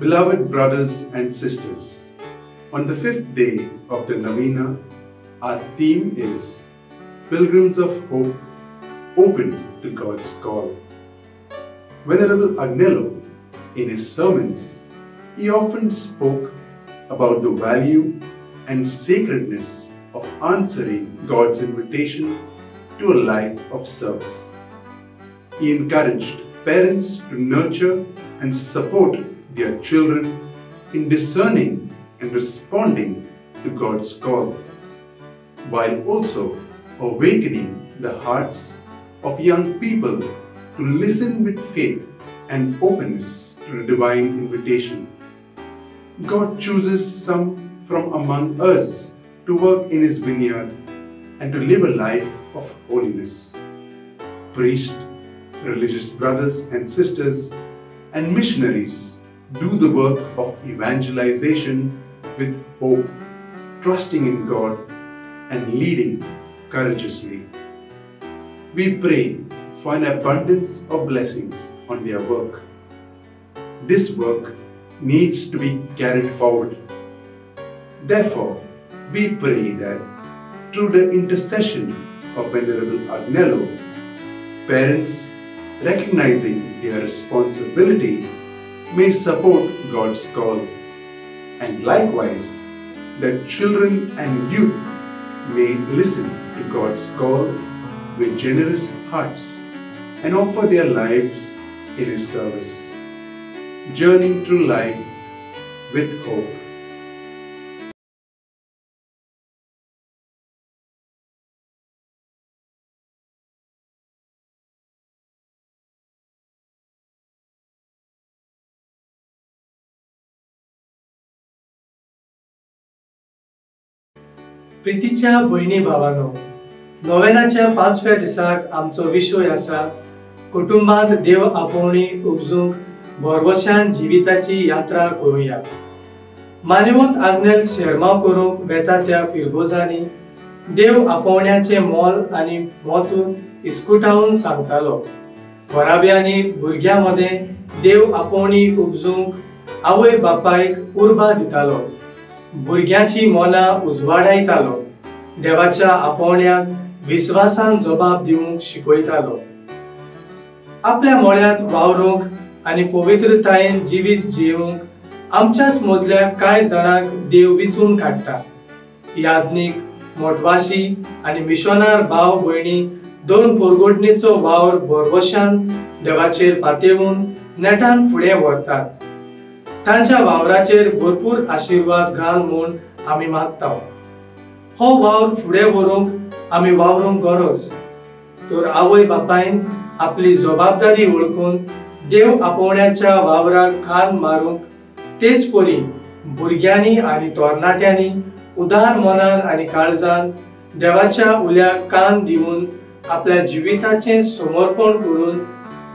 Beloved brothers and sisters, on the fifth day of the Novena, our theme is Pilgrims of Hope, Open to God's Call. Venerable Agnello, in his sermons, he often spoke about the value and sacredness of answering God's invitation to a life of service. He encouraged parents to nurture and support their children in discerning and responding to God's call, while also awakening the hearts of young people to listen with faith and openness to the divine invitation. God chooses some from among us to work in His vineyard and to live a life of holiness. Priests, religious brothers and sisters, and missionaries do the work of evangelization with hope, trusting in God and leading courageously. We pray for an abundance of blessings on their work. This work needs to be carried forward. Therefore, we pray that through the intercession of Venerable Agnello, parents, recognizing their responsibility, may support God's call, and likewise that children and youth may listen to God's call with generous hearts and offer their lives in His service, journeying through life with hope. प्रितीच्या भयणी भावांनो, नोवेनाच्या 5व्या दिसाक आमचो विषय आसा कुटुंबांत देव आपोवणी उपजूंक भरवशान जिविताची यात्रा करूया. मानवंत आग्नेल शेरमाव करूंक वेता त्या फिरगोजांनी देव आपोवण्याचे मोल आनी मोतून इस्कुटावून सांगतालो. वराब्यांनी भुरग्यां मदें देव आपोवणी उपजूंक आवय बापायक उर्बा दितालो. भुरग्याची मोना उजवाडायतालो. देवाच्या आपोवण्याक विश्वासान जबाब दिवंक शिकयतालो. आपल्या मोळ्यांत वावरूंक आनी पवित्रतायेन जिवीत जिवंक आमच्याच मदल्या कांय जाणांक देव विचून काडटा. याज्ञीक, मोटवाशी आनी मिशनार भाव भयणी दोन पोरगोटणेचो वावर भरवशान देवाचेर पातयेवून नेटान फुडें व्हरतात. तांच्या वावराचेर भरपूर आशीर्वाद घाल म्हूण आमी मागता. हो वावर फुडें व्हरूंक आमी वावरूंक गरज. तर आवय बापायन आपली जबाबदारी वळखून देव आपोवण्याच्या वावराक कान मारूंक तेच परी भुरग्यांनी आनी तरणाट्यांनी उदार मनान आनी काळजान देवाच्या उल्याक कान दिवन आपल्या जिविताचें समर्पण करून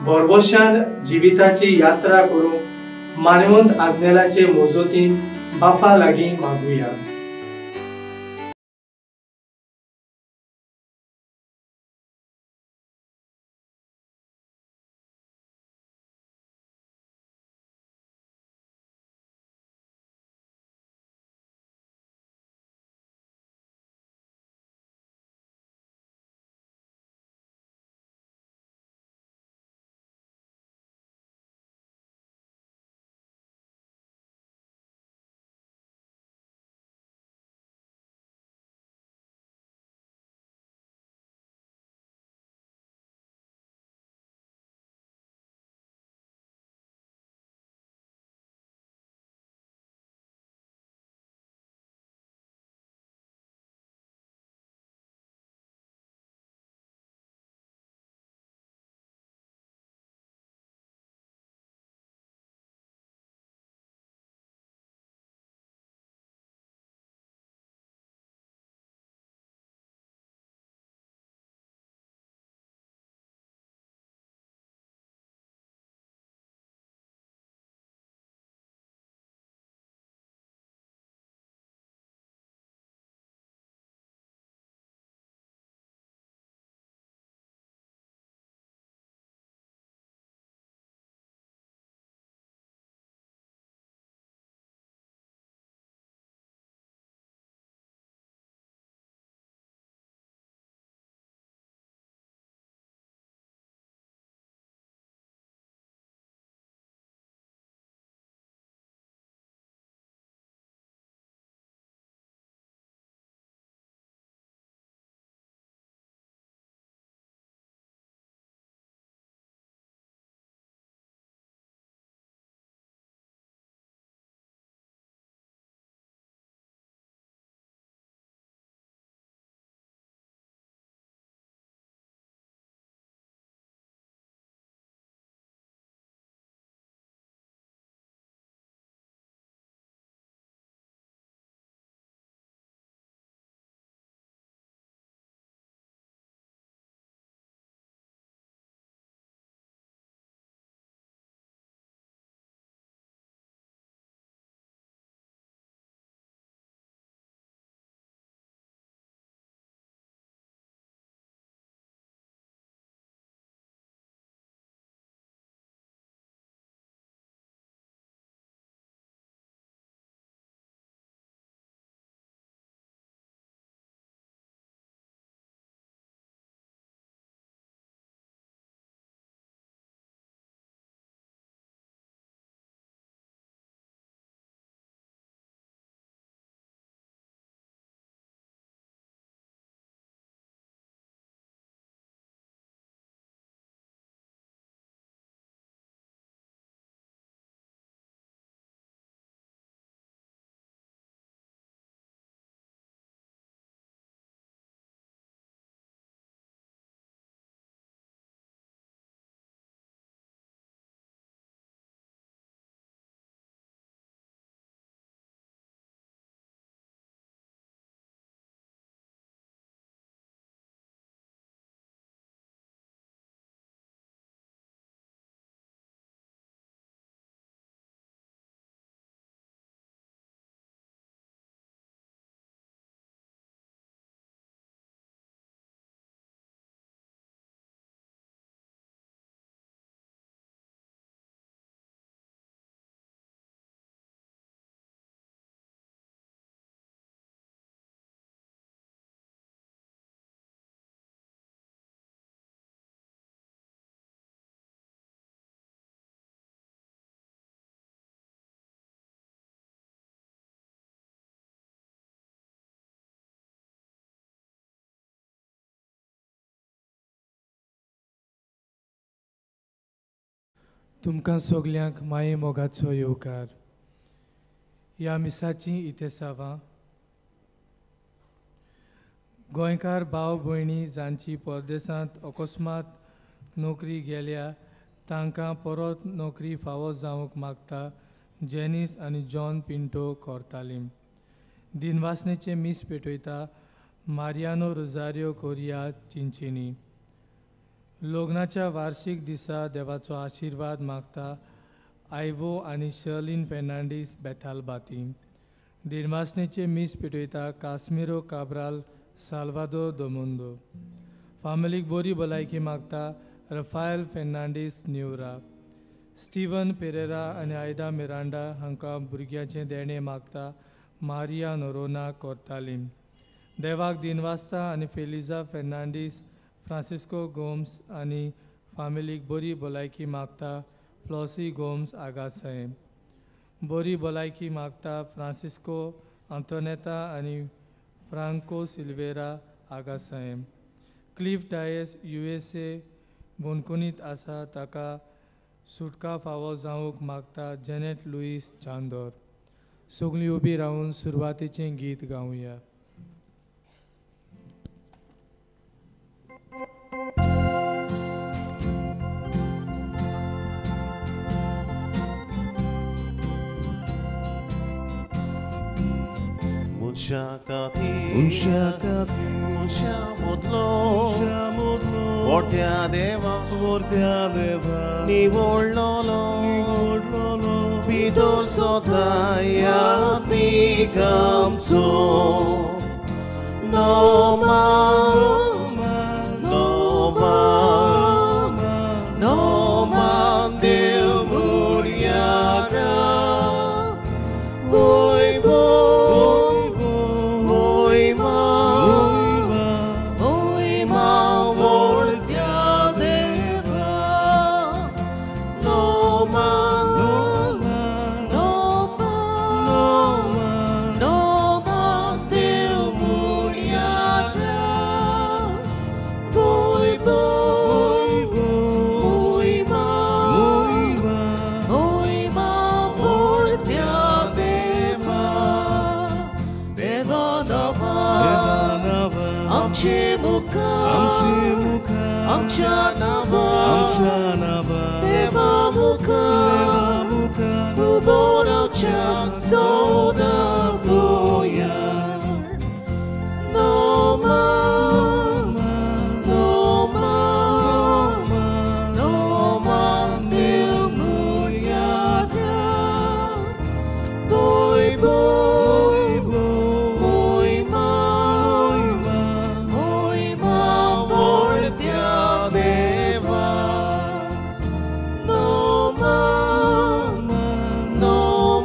भरवशान जिविताची यात्रा करूंक मानवंत आग्नेलाचे मोजोतीन बापा लागीं मागुया. तुमकां सगल्यांक माये मोगाचो येवकार. ह्या मिसाची इतेसावां गोंयकार भाव भयणी जांची परदेसांत अकस्मात नोकरी गेल्या तांकां परत नोकरी फावो जावंक मागता जेनिस आनी जॉन पिंटो कोर्तालीम. दिनवासनेचे मीस पेटयता मारियानो रोजारियो कोरिया चिंचिनी. लग्नाच्या वार्षिक दिसा देवाचो आशिर्वाद मागता आयवो आनी शर्लिन फेर्नांडीस बेथालबाती. दिनवासनेचे मीस पेटयता कास्मिरो काब्राल साल्वादोर दोमुंदो. फामिलीक बरी भलायकी मागता Raphael Fernandes Neura. Steven Pereira आनी आयदा मिरांडा हांकां भुरग्याचें देणें मागता मारिया नोरोना कोर्तालीम. देवाक दिनवासता आनी फेलिझा फेर्नांडीस फ्रांसिस्को गोम्स आनी फामिलीक बरी भलायकी मागता फ्लॉसी गोम्स आगासाय. बरी भलायकी मागता फ्रांसिस्को आंतोनेता आनी फ्रांको सिल्वेरा आगासाय. क्लिफ डायस USA बोनकुनीत आसा ताका सुटका फावो जावंक मागता जेनेट लुईस चांदोर. सगळीं उबी रावन सुरवातीचें गीत गावया. Muncia modlo Vortea deva Ni vololo Pido sodaya Ni gamso No man Deu muriara Amchanava Deva muka Ubora chak soda goya. No man Deu muriara. Boy ma Vortea deva. No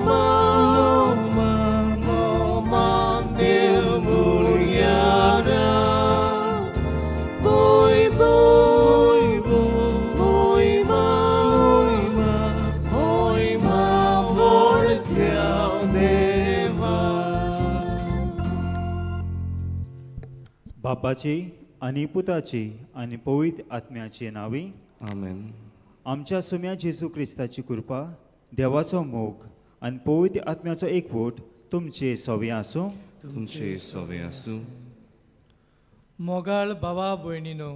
man Deu muriara. Boy ma Vortea deva. बापाची आनी पुताची आनी पवित्र आत्म्याची नावी आमेन. आमच्या सुम्या जेजू क्रिस्ताची कृपा देवाचो मोग आनी पवित्र आत्म्याचो एकवट तुमचे सोवे आसूं. तुमचे सोवे आसूं. मोगाळ भावा भयणीनो,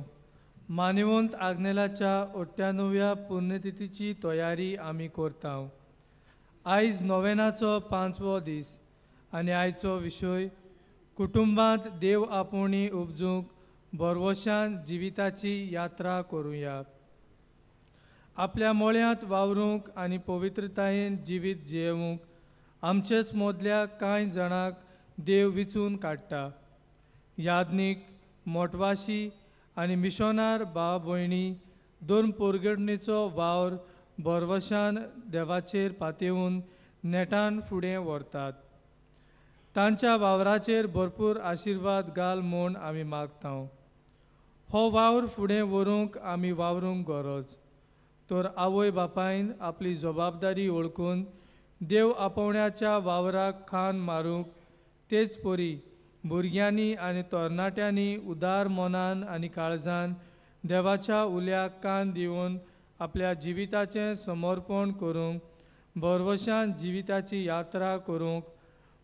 मानेवंत आग्नेलाच्या 98व्या पुण्यतिथीची तयारी आमी करता. आयज नोवेनाचो 5वो दीस आनी आयचो विशय कुटुंबांत देव आपोवणी उपजूंक बरवशान जिविताची यात्रा करुया. आपल्या मोळ्यांत वावरूंक आनी पवित्रतायेन जिवीत जियेवूंक आमचेच मदल्या कांय जाणांक देव विचून काडटा. याज्ञीक, मोटवाशी आनी मिशोनार भाव भयणी दोन पोरगडणेचो वावर बरवशान देवाचेर पातयेवन नेटान फुडें व्हरतात. तांच्या वावराचेर भरपूर आशिर्वाद घाल म्हूण आमी मागता. हो वावर फुडें व्हरूंक आमी वावरूंक गरज. तर आवय बापायन आपली जबाबदारी ओळखून देव आपोवण्याच्या वावराक खाण मारूंक तेच परी भुरग्यांनी आनी तरणाट्यांनी उदार मनान आनी काळजान देवाच्या उल्याक कान दिवन आपल्या जिविताचें समर्पण करूंक भरवशान जिविताची यात्रा करूंक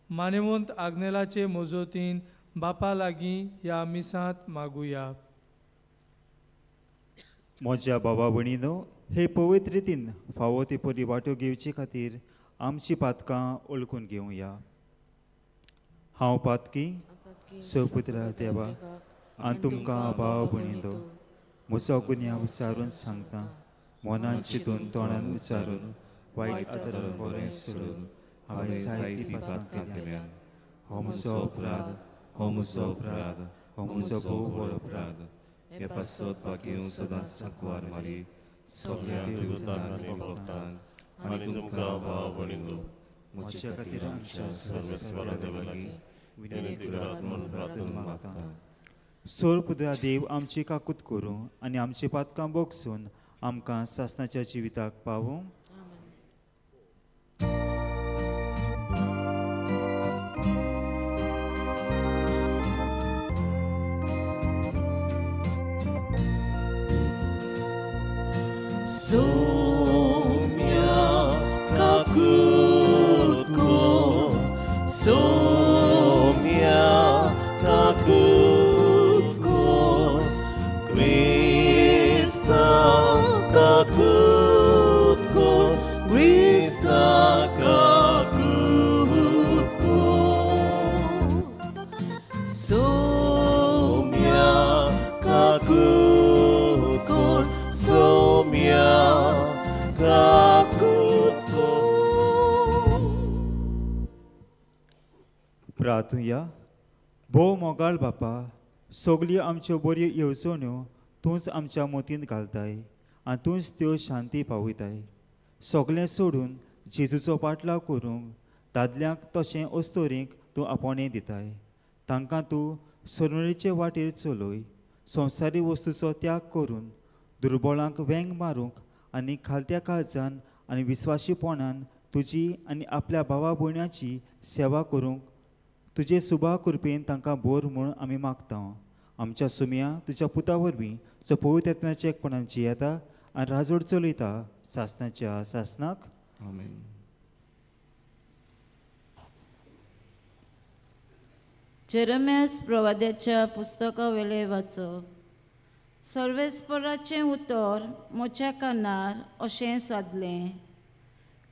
मानेवंत आग्नेलाचे मोजोतीन बापा लागीं ह्या मिसांत मागुया. म्हज्या भावा भयणीनो, हे पवित्र रितीन फावो ते परी वांटो घेवचे खातीर आमची पातकां ओळखून घेवया. हांव पातकी सपुत्रा देवा आनी तुमकां भाव भयणीनो म्हजो गुन्या विचारून सांगता. मनान चिंतून तोंडान विचारून वायट आदरान बरें सोडून हांवें जायती पातकां केल्यान. हो म्हजो अपराध, हो म्हजो अपराध, हो म्हजो भोव व्हड अपराध. हे पासोवपाक घेवन सदांच सांकवार मारी सगळ्या देवतांक आनी भक्तांक आनी तुमकां भाव भयणीनो म्हजे खातीर आमच्या सर्वेस्परा देवा लागीं विनंती करात म्हूण प्रार्थना मागता. सोरपुद्रा देव आमची काकूत करूं आनी आमची पातकां बोगसून आमकां सासणाच्या जिविताक पावूं. Somia kakutku, somia kakutku, Krista kakutku, Krista kakutku, somia kakutku, somia kakutku. प्रार्थुया. भोव मोगाळ बापा, सगल्यो आमच्यो बऱ्यो येवजण्यो तूंच आमच्या मोतीन घालताय आनी तूंच त्यो शांती पावयताय. सगलें सोडून जेजूचो पाटलाव करूंक दादल्यांक तशें अस्तोरींक तूं आपोणें दिताय. तांकां तूं सोनुरेचे वाटेर चलय. संवसारी वस्तूचो त्याग करून दुर्बळांक वेंग मारूंक आनी खालत्या काळजान आनी विस्वाशीपणान तुजी आनी आपल्या भावा भयणाची सेवा करूंक तुजे सुभा कृपेन तांकां बोर म्हूण आमी मागता. आमच्या सुमया तुज्या पुता वरवीं जो पवित्र आत्म्याच्या एकपणान जियेता आनी राजवट चलयता सासणाच्या सासणाक. आमेन. जेरेमियास प्रवाद्याच्या पुस्तका वेले वाचप. सर्वेस्पराचें उतर म्हज्या कानार अशें सादलें.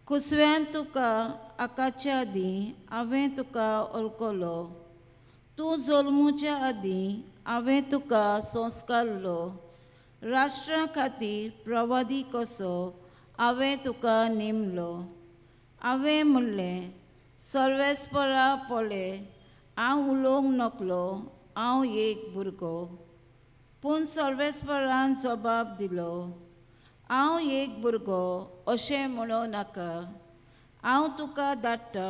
कुसव्यान तुका आकाच्या आदीं हांवें तुका वळखलो. तूं जल्मुच्या आदीं हांवें तुका संस्कारलो. राष्ट्रा खातीर प्रवादी कसो हांवें तुका नेमलो. हांवें म्हणलें, सर्वेस्परा पळय, हांव उलोवंक नकलो, हांव एक भुरगो. पूण सर्वेस्परान जबाब दिलो, हांव एक भुरगो अशें म्हणो नाका. हांव तुका धाडटा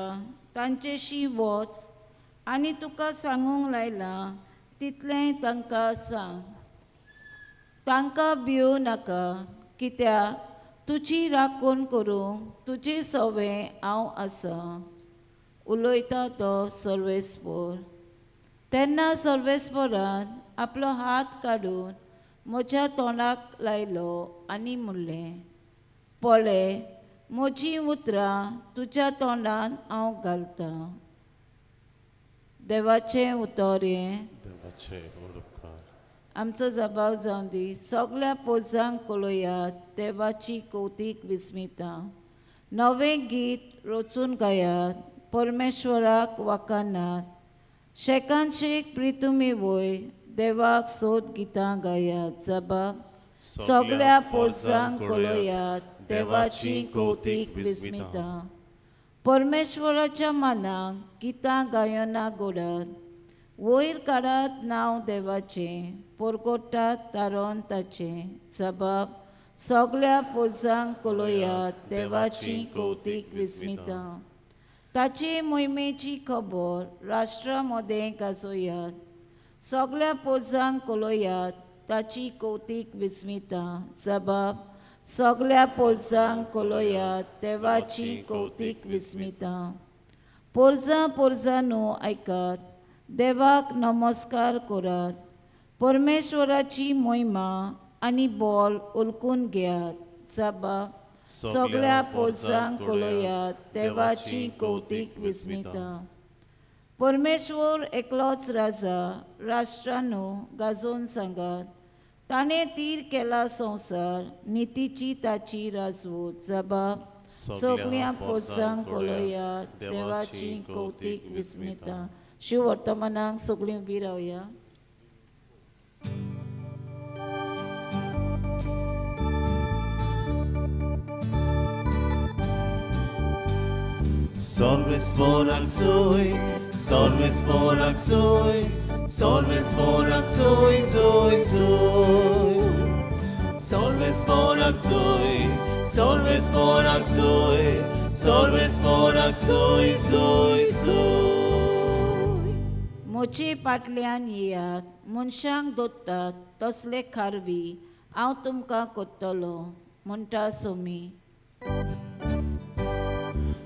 तांचेशी वच आनी तुका सांगूंक लायलां तितलें तांकां सांग. तांकां भियो नाका, कित्याक तुजी राखण करूंक तुजी सवय हांव आसा. उलयता तो सर्वेस्पर. तेन्ना सर्वेस्परान आपलो हात काडून म्हज्या तोंडाक लायलो आनी म्हणलें, पळय, म्हजीं उतरां तुज्या तोंडान हांव घालतां. देवाचें उतर हें. आमचो जबाब जावन दी. सगळ्या पोजांक कळयात देवाची कौतीक विस्मितां. नवें गीत रचून गायात, परमेश्वराक वाखाणात. शेकांचेक प्रितुमी वय, देवाक सोद गितां गायात. जबाब. सगळ्या पोजांक कळयात देवाची कौतीक विस्मितां. परमेश्वराच्या मानाक गितां गायना घोडात. वयर काडात नांव देवाचें, परगोडटात तारोन ताचें. जबाब. सगळ्या पोजांक कळयात देवाची कौतीक विस्मितां. ताचे मोहिमेची खबर राष्ट्रा मदें गाजोयात. सगळ्या पोजांक कळयात ताची कौतीक विस्मितां. जबाब. सगळ्या पोजांक कळयात देवाची कौतीक विस्मितां. पोरजां पोरजांनो आयकात, देवाक नमस्कार करात. परमेश्वराची मोहिमा आनी बोल उलकून घेयात. जबा सगळ्या पोरसांक कळयात देवाची कौतिक विस्मिता. परमेश्वर एकलोच राजा, राष्ट्रांनो गाजोवन सांगात. ताणें तीर केला संवसार, नितीची ताची राजवट. जबाब सगळ्या पोरसांक कळयात देवाची कौतिक विस्मिता. शिव वर्तमानाक सगळीं उबी रावया. Salves Borak Zoe, Salves Borak Zoe, Salves Borak Zoe, Zoe, Zoe. Salves Borak Zoe, Salves Borak Zoe, Salves Borak Zoe, Zoe, Zoe. मोचे पाटल्यान येयात, मनशांक दोत्तात तसले खारवी हांव तुमकां कोत्तलो म्हणटा Somi.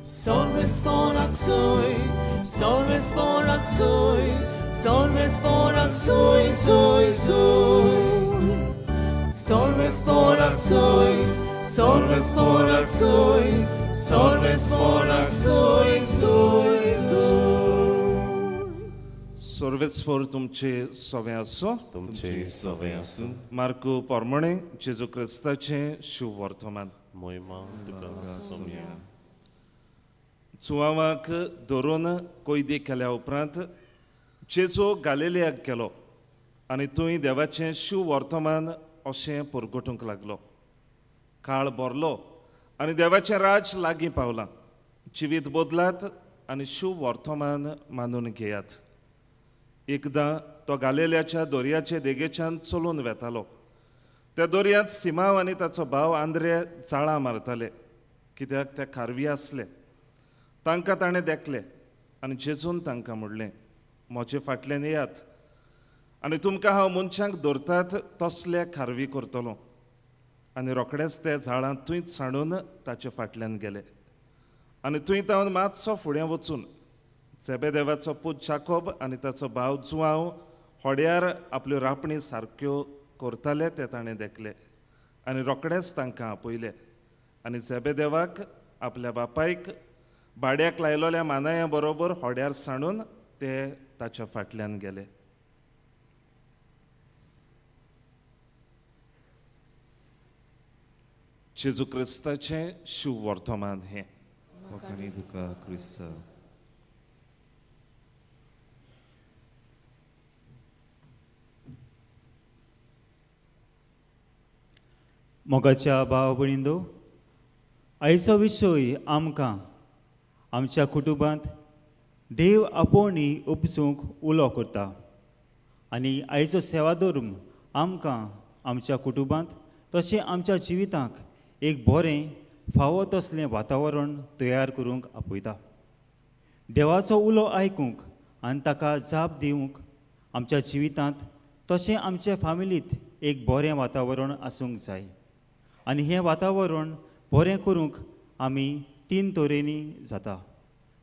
Salves Borak Zoe, Salves Borak Zoe, Salves Borak Zoe, Zoe, Zoe. Salves Borak Zoe, Salves Borak Zoe, Salves Borak Zoe, Zoe, Zoe. सर्वेस्पर तुमचे सवे आसूं. तुमचे सवे आसूं. मार्कू पोरमणे जेजू क्रिस्ताचें शुभ वर्तमान. मोहिमा तुका सोम्या. चुवावाक धरून कोयदी केल्या उपरांत जेजू गालिलेयाक गेलो आनी थंय देवाचें शिव वर्तमान अशें परगटूंक लागलो. काळ भरलो आनी देवाचें राज लागीं पावलां. जिवीत बदलात आनी शिव वर्तमान मानून घेयात. एकदां तो गालिल्याच्या दर्याचे देगेच्यान चलून वेतालो. त्या दर्यांत सिमाव आनी ताचो भाव आंद्रे जाळां मारताले, कित्याक ते खारवी आसले. तांकां ताणें देखले आनी जेजून तांकां म्हणलें, म्हजे फाटल्यान येयात आनी तुमकां हांव मनशांक धरतात तसले खारवी करतलो. आनी रोखडेच ते झाडां थंयच सांडून ताचे फाटल्यान गेले. आनी थंय तावन मातसो फुडें वचून जेबेदेवाचो पूत जाकोब आनी ताचो भाव जुआंव होड्यार आपल्यो रापणी सारक्यो करताले ते ताणें देखले. आनी रोखडेच तांकां आपयले. आनी जेबेदेवाक आपल्या बापायक भाड्याक लायलोल्या मानाया बरोबर होड्यार सांडून ते ताच्या फाटल्यान गेले. जेजू क्रिस्ताचें शुभ वर्तमान हें. वखाणी तुका क्रिस्त. मोगाच्या भाव भयणींनो, आयचो विशय आमकां आमच्या कुटुंबांत देव आपोवणी उपसूंक उलो करता. आनी आयचो सेवा धर्म आमकां आमच्या कुटुंबांत तशें आमच्या जिवितांत एक बरें फावो तसलें वातावरण तयार करूंक आपयता. देवाचो उलो आयकूंक आनी ताका जाप दिवंक आमच्या जिवितांत तशें आमच्या फॅमिलींत एक बरें वातावरण आसूंक जाय. आनी हें वातावरण बरें करूंक आमी 3 तरेनी जाता.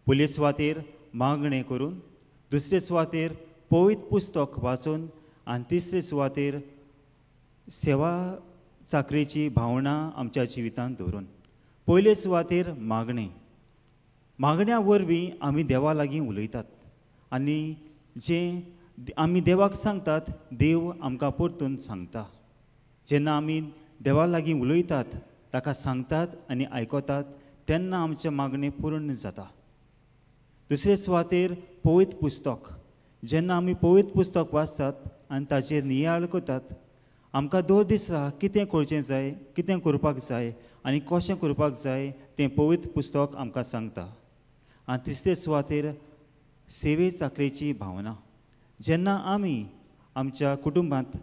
पयले सुवातेर मागणें करून, दुसरे सुवातेर पवित्र पुस्तक वाचून आनी तिसरे सुवातेर सेवा चाकरेची भावना आमच्या जिवितांत दवरून. पयले सुवातेर मागणें. मागण्या वरवीं आमी देवा लागीं उलयतात आनी जें आमी देवाक सांगतात देव आमकां परतून सांगता. जेन्ना आमी देवा लागीं उलयतात, ताका सांगतात आनी आयकतात, तेन्ना आमचें मागणें पूर्ण जाता. दुसरे सुवातेर पवित्र पुस्तक. जेन्ना आमी पवित्र पुस्तक वाचतात आनी ताचेर नियाळ करतात, आमकां दर दिसा कितें करचें जाय, कितें करपाक जाय आनी कशें करपाक जाय तें पवित्र पुस्तक आमकां सांगता. आनी तिसरे सुवातेर सेवे चाकरेची भावना. जेन्ना आमी आमच्या कुटुंबांत,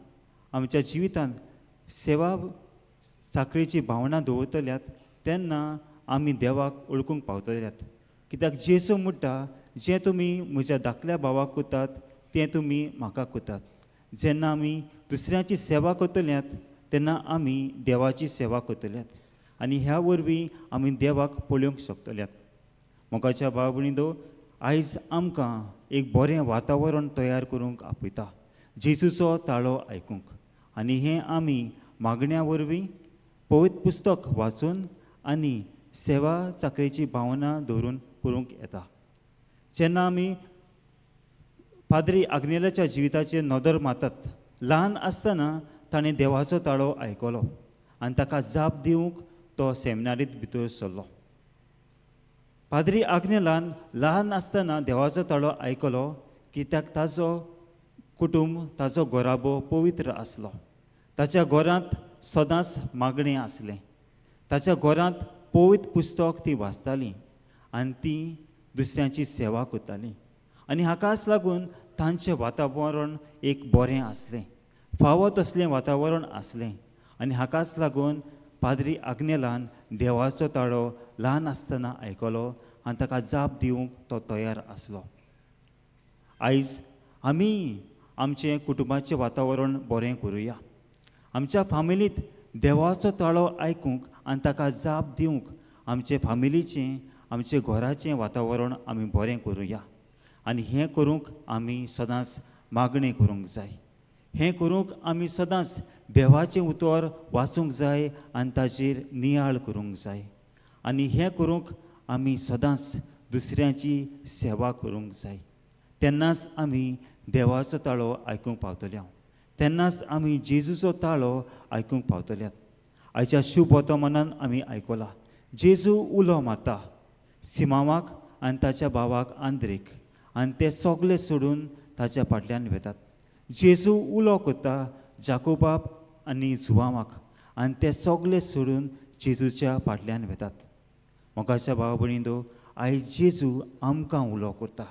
आमच्या जिवितांत सेवा चाकरेची भावना दवरतल्यात, तेन्ना आमी देवाक ओळखूंक पावतल्यात. कित्याक जेसू म्हणटा, जें तुमी म्हज्या धाकल्या भावाक कोतात तें तुमी म्हाका कोतात. जेन्ना आमी दुसऱ्यांची सेवा करतल्यात तेन्ना आमी देवाची सेवा करतल्यात आनी ह्या वरवीं आमी देवाक पळोवंक शकतल्यात. मोगाच्या भाव भयणींनो, आयज आमकां एक बरें वातावरण तयार करूंक आपयता जेजूचो ताळो आयकूंक. आनी हें आमी मागण्या वरवीं, पवित्र पुस्तक वाचून आनी सेवा चाकरेची भावना दवरून करूंक येता. जेन्ना आमी पाद्री आग्नेलाच्या जिविताचेर नदर मारतात, ल्हान आसतना ताणें देवाचो ताळो आयकलो आनी ताका जाप दिवंक तो सेमिनारींत भितर सरलो. पाद्री आग्नेलान ल्हान आसतना देवाचो ताळो आयकलो कित्याक ताजो कुटुंब, ताजो घोराबो पवित्र आसलो. ताच्या घरांत सदांच मागणें आसलें. ताच्या घरांत पवित्र पुस्तक ती वाचताली आनी ती दुसऱ्यांची सेवा करताली. आनी हाकाच लागून तांचें वातावरण एक बरें आसलें, फावो तसलें वातावरण आसलें. आनी हाकाच लागून पाद्री आग्नेलान देवाचो ताळो ल्हान आसतना आयकलो आनी ताका जाप दिवंक तो तयार आसलो. आयज आमी आमचें कुटुंबाचें वातावरण बरें करुया. आमच्या फामिलींत देवाचो ताळो आयकूंक आनी ताका जाप दिवंक आमचे फामिलीचें, आमचे घराचें वातावरण आमी बरें करुया. आनी हें करूंक आमी सदांच मागणें करूंक जाय. हें करूंक आमी सदांच देवाचें उतर वाचूंक जाय आनी ताचेर नियाळ करूंक जाय. आनी हें करूंक आमी सदांच दुसऱ्यांची सेवा करूंक जाय. तेन्नाच आमी देवाचो ताळो आयकूंक पावतल्या. तेन्नाच आमी जेजूचो ताळो आयकूंक पावतल्यात. आयच्या शुभ वर्तमानान आमी आयकलां, जेजू उलो मारता सिमावाक आनी ताच्या भावाक आंद्रेक, आनी ते सगळे सोडून ताच्या फाटल्यान वेतात. जेजू उलो करता जाकोबाक आनी जुवामाक, आनी ते सगळे सोडून जेजूच्या फाटल्यान वेतात. मोगाच्या भावा भयणींनो, आयज जेजू आमकां उलो करता.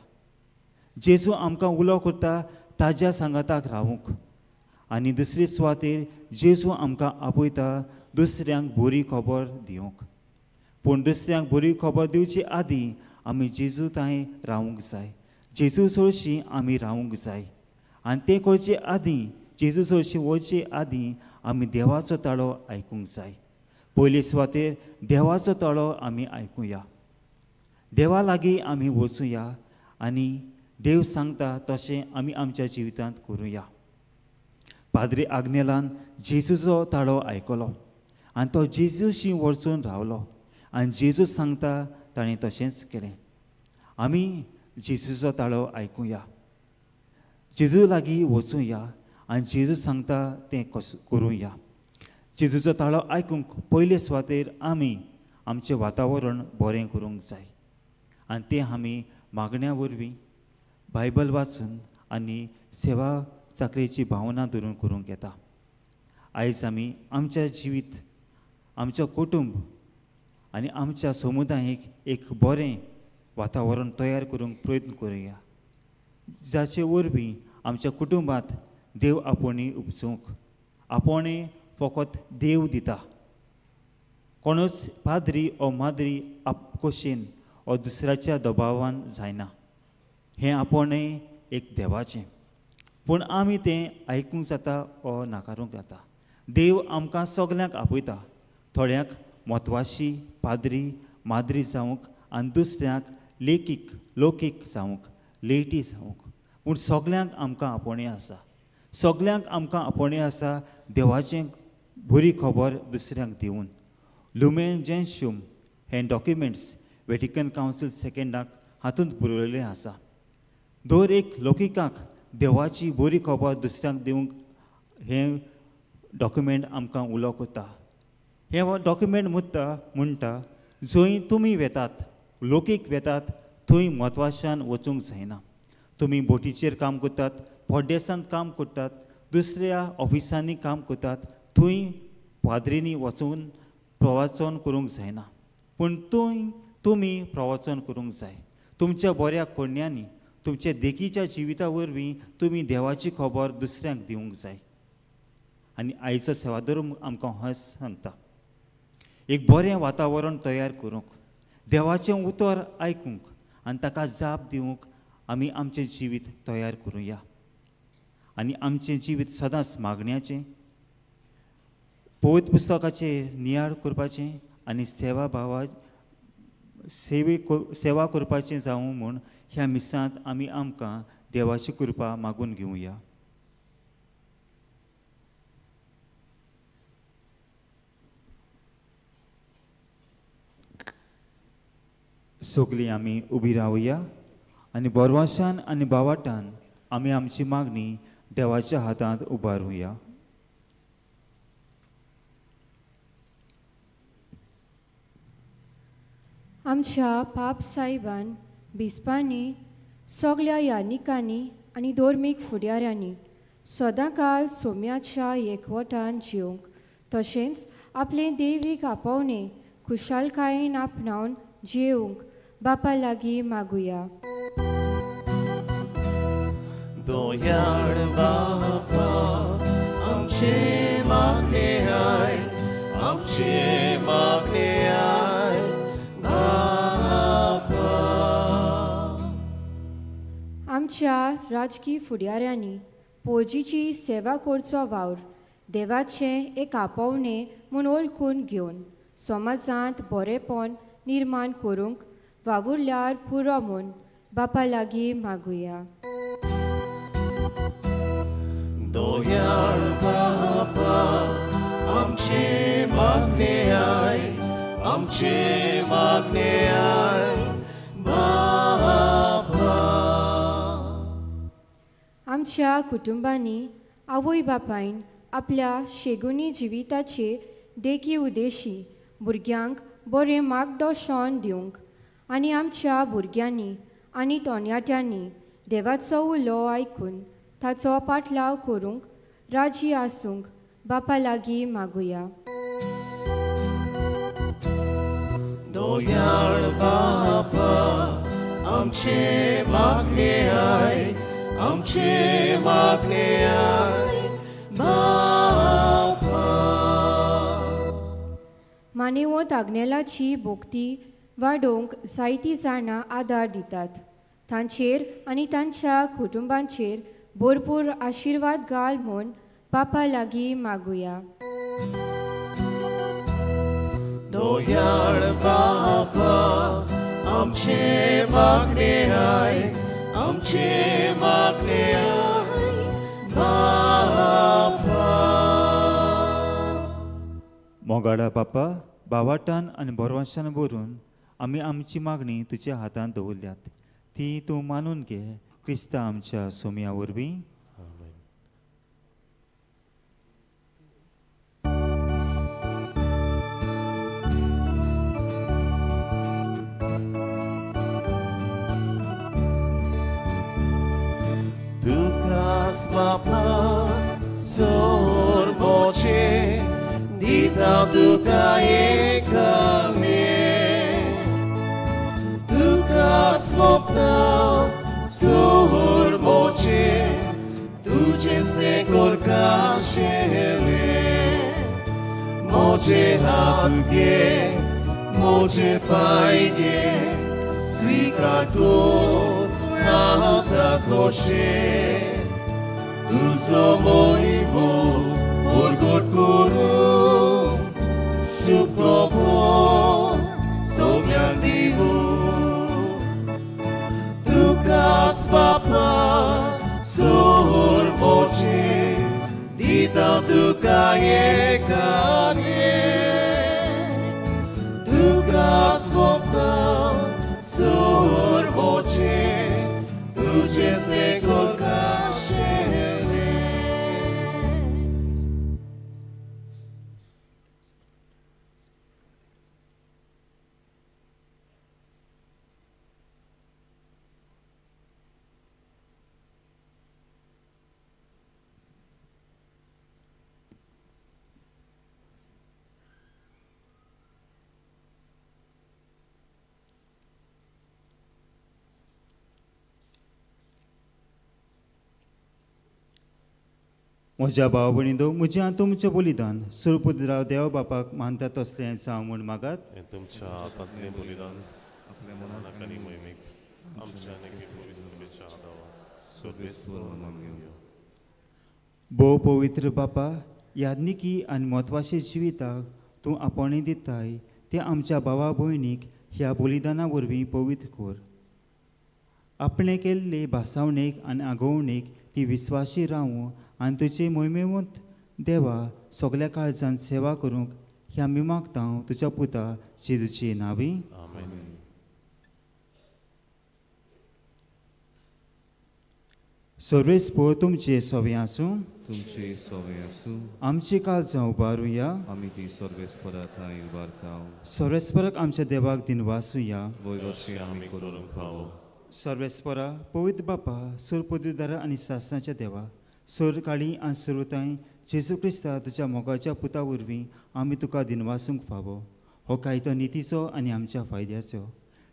जेजू आमकां उलो करता ताज्या सांगाताक रावूंक. आनी दुसरे सुवातेर जेजू आमकां आपयता दुसऱ्यांक बरी खबर दिवंक. पूण दुसऱ्यांक बरी खबर दिवचे आदीं आमी जेजू थंय रावूंक जाय. जेजू सोळशी आमी रावूंक जाय. आनी तें करचे आदीं, जेजू सोळशी वचचे आदीं आमी देवाचो ताळो आयकूंक जाय. पयले सुवातेर देवाचो ताळो आमी आयकुया. देवा लागीं आमी वचुया आनी देव सांगता तशें आमी आमच्या जिवितांत करुया. पाद्री आग्नेलान जेजूचो ताळो आयकलो आनी तो जेजूशी वचून रावलो आनी जेजू सांगता ताणें तशेंच केलें. आमी जेजूचो ताळो आयकुया, जेजू लागीं वचुया आनी जेजू सांगता तें करुया. जेजूचो ताळो आयकूंक पयले सुवातेर आमी आमचें वातावरण बरें करूंक जाय. आनी तें आमी मागण्या वरवीं, बायबल वाचून आनी सेवा चाकरेची भावना धरून करूंक येता. आयज आमी आमच्या जिवीत, आमचो कुटुंब आनी आमच्या समुदायाक एक बरें वातावरण तयार करूंक प्रयत्न करुया, जाचे वरवीं आमच्या कुटुंबांत देव आपोवणी उपसूंक. आपोवणें फकत देव दिता. कोणूच पाद्री ओ माद्री आपकोशेन ओ दुसऱ्याच्या दबावान जायना. हें आपोवणें एक देवाचें. पूण आमी तें आयकूंक जाता ओ नाकारूंक जाता. देव आमकां सगल्यांक आपयता. थोड्यांक म्हत्वाची पाद्री माद्री जावंक आनी दुसऱ्यांक लौकीक जावंक, लेटी जावंक. पूण सगल्यांक आमकां आपोवणें आसा. सगल्यांक आमकां आपोवणें आसा देवाचें बरी खबर दुसऱ्यांक दिवन. लुमेन जेन्शूम हें डॉक्युमेंट्स वेटिकन कावन्सील सेकंडाक हातूंत बरयल्लें आसा. दर एक लौकिकाक देवाची बरी खबर दुसऱ्यांक दिवंक हें डॉक्युमेंट आमकां उलो करता. हें डॉक्युमेंट म्हणटा जंय तुमी वेतात, लौकीक वेतात, थंय म्हत्वाच्यान वचूंक जायना. तुमी बोटीचेर काम करतात, पोड्डेसांत काम करतात, दुसऱ्या ऑफिसांनी काम करतात, थंय पाद्रीनी वचून प्रवचन करूंक जायना. पूण थंय तुमी प्रवचन करूंक जाय. तुमच्या बऱ्या कोण्यांनी, तुमच्या देखीच्या जिविता वरवीं तुमी देवाची खबर दुसऱ्यांक दिवंक जाय. आनी आयचो सेवादर आमकां हें सांगता, एक बरें वातावरण तयार करूंक, देवाचें उतर आयकूंक आनी ताका जाप दिवंक आमी आमचें जिवीत तयार करुया. आनी आमचें जिवीत सदांच मागण्याचें, पवित्र पुस्तकाचेर नियाळ करपाचें आनी सेवा करपाचें जावं म्हूण ह्या मिसांत आमी आमकां देवाची कृपा मागून घेवया. सगळीं आमी उबी रावया आनी बोरवाशान आनी बावाटान आमी आमची मागणी देवाच्या हातांत उबारूया. आमच्या पाप साहेबान बिस्पांनी सगळ्या यानिकांनी आनी धोर्मीक फुडाऱ्यांनी सदांकाळ सोम्याच्या एकवटान जिवंक तशेंच आपले देवीक आपोवणे खुशालकायेन आपणावन जिवंक बापा लागीं मागुया. दोयाळ बापा आमचे मागणे आय, आमचे मागणे आय बापा. आमच्या राजकीय फुडाऱ्यांनी पोजीची सेवा करचो वावर देवाचें एक आपोवणें म्हूण ओळखून घेवन समाजांत बरेपण निर्माण करूंक वावुरल्यार पुरो म्हूण बापा लागीं मागुया. दोयाळ बापा आमचे मागणे आय, आमचे मागणे आय बापा. आमच्या कुटुंबांनी आवय बापायन आपल्या शेगुनी जिविताचे देखी उद्देशी भुरग्यांक बरें मार्गदर्शन दिवंक आनी आमच्या भुरग्यांनी आनी तोणयाट्यांनी देवाचो उलो आयकून ताचो पाटलाव करूंक राजी आसूंक बापा लागीं मागुया. दोयाळ बापा आमचे मागणे आय, आमचे मागणे आय बापा. मानेवंत आग्नेलाची भोक्ती वाडोवंक जायतीं जाणां आदार दितात. तांचेर आनी तांच्या कुटुंबांचेर भरपूर आशिर्वाद घाल म्हूण बापा लागीं मागुया. दोयाळ बापा आमचे मागणे आय, आमचे मागणे आय बापा. मोगाडा बापा बावाटान आनी बोरवाशान बरून आमी आमची मागणी तुज्या हातांत दवरल्यात. ती तूं मानून घे क्रिस्ता आमच्या सोम्या वरवीं. Tukas Papa Sor Moche Dita Tuka Ekame Tukas Papa Sor Moche Tuches ne Korkashele Moche Hatge Moche Paige Svikarto Rata Koshe Tuzo Moimo Urgot Kuru Sukoko Somyan Divu Tukas Papa Sor Moche Dita Tuka Ekanye Tukas Papa Sor Moche Tuches ne Korkashele. म्हज्या भाव भयणींनो, म्हजें आनी तुमचें बलिदान सुरपुत्राव देव बापाक मानता तसलें जावं म्हूण मागात. हें तुमच्या हातांतलें बलिदान आपल्या मनाक आनी मोहिमेक आमच्या नेगी पवित्रतेच्या आदारात सर्वेस्वर मागूया. भोव पवित्र बापा, याज्ञिकी आनी म्हत्वाचे जिविताक तूं आपणे दिताय तें आमच्या भावा भयणीक ह्या बलिदाना वरवीं पवित्र कर. आपणे केल्ले भासावणेक आनी आगोवणेक ती विस्वासी रावूं आनी तुजे मोहिमेवंत देवा सगल्या काळजांत सेवा करूंक ह्या आमी मागता तुज्या पुता जेजूचे नांवी. सर्वेस्पोर तुमचे सवे आसूं तुमचे सवे आसूं आमची काळजां उबारुया आमी ती सर्वेस्परा थंय उबारता सर्वेस्पराक आमच्या देवाक दिनवासुया वयरशे आमी करून फावो सर्वेस्परा पवित्र बापा सूर पदवीदारा आनी सासणाच्या देवा सूर काळी आनी सुरताय जेजू क्रिस्ता तुज्या मोगाच्या पुता वरवीं आमी तुका दिनवासूंक फावो हो कायतो नितीचो आनी आमच्या फायद्याचो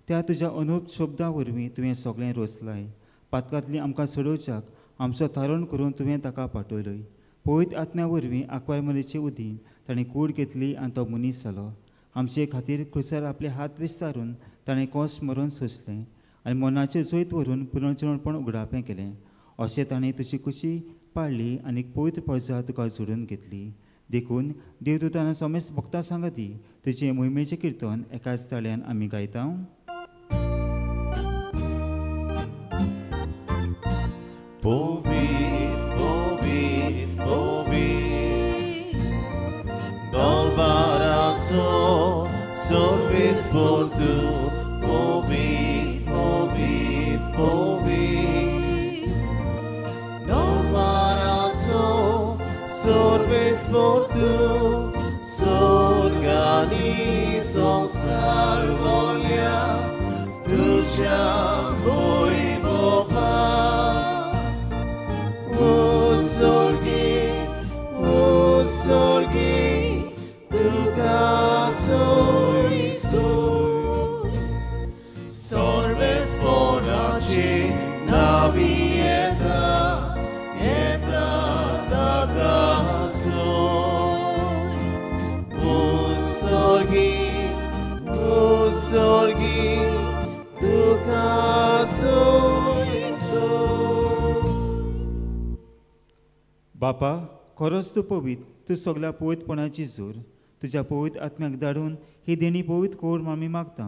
त्या तुज्या अनूप शब्दां वरवीं तुवें सगळें रोसलाय पातकांतली आमकां सोडोवच्याक आमचो तारण करून तुवें ताका पाठयलोय पवित्र आत्म्या वरवीं आक्वारमलीचे उदीन ताणें कूड घेतली आनी तो मनीस जालो आमचे खातीर क्रुसार आपले हात विस्तारून ताणें कोश्ट मरून सोंसलें आनी मनाचें जोयत व्हरून पुनर्जिवणपण उगडापें केलें अशें ताणें तुजी कुशी पाळली आनी पवित्र प्रजा तुका जोडून घेतली देखून देवदूतान समेस्त भक्तां सांगाती तुजें मोहिमेचें किर्तन एकाच ताळ्यान आमी गायता Povit, povit, povit Dol barazzo Sorvis por tu Povit, povit, povit Dol barazzo Sorvis por tu Sorganizo salvolia Tu čas boj Boha Sorgi, tuka soy Sorves podaci navieta eta taka soy Sorgi, tuka soy बापा खरोच तूं पवित्र तूं सगळ्या पवित्रपणाची जोर तुज्या पवित्र आत्म्याक धाडून ही देणी पवित्र कोर आमी मागता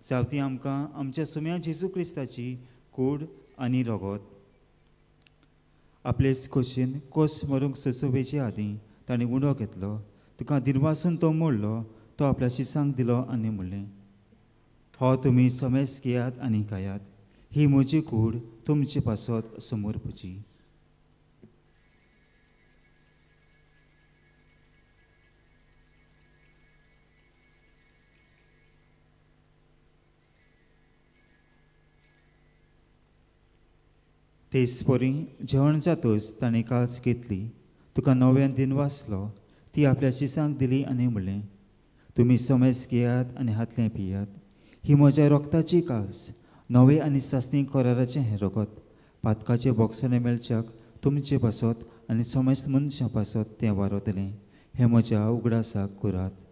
जावं ती आमकां आमच्या सुम्या जेजू क्रिस्ताची कूड आनी रगत आपले खोशेन कोस मरूंक ससोबेचे आदीं ताणें उडो घेतलो तुका दिनवासून तो मोडलो तो आपल्या शिसांक दिलो आनी म्हणलें हो तुमी समेस्त घेयात आनी खायात ही म्हजी कूड तुमचे पासत समोर पुजी तेच परी जेवण जातूच ताणें काल्स घेतली तुका नव्यान दिन वाचलो ती आपल्या शिसांक दिली आनी म्हणलें तुमी समेस्त घेयात आनी हातलें पियात ही म्हज्या रोगताची काल्स नवे आनी सासणी कराराचें हें रगत पातकाचे बॉक्साने मेळच्याक तुमचे पासत आनी समेस्त मनशां पासत तें वारतलें हें म्हज्या उगडासाक करात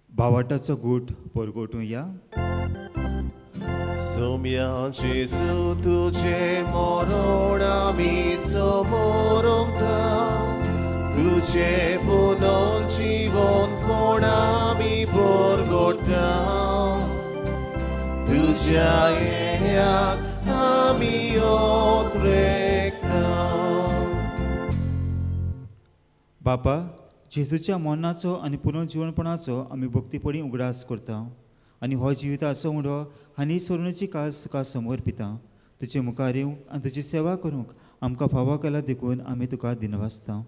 भावाटाचो गूट परगोटुया Somia Gesù tuce moronami somoronta Tuce punon chivon ponami porgota Tuja eyak ami otrekta बापा जेजूच्या मरणाचो आनी पुनर्जिवणपणाचो आमी भक्तीपणी उगडास करता आनी हो जिविताचो उडो आनी सोडणेची काळ तुका समर्पिता तुजे मुखार येवंक आनी तुजी सेवा करूंक आमकां फावो केला देखून आमी तुका दिनवासता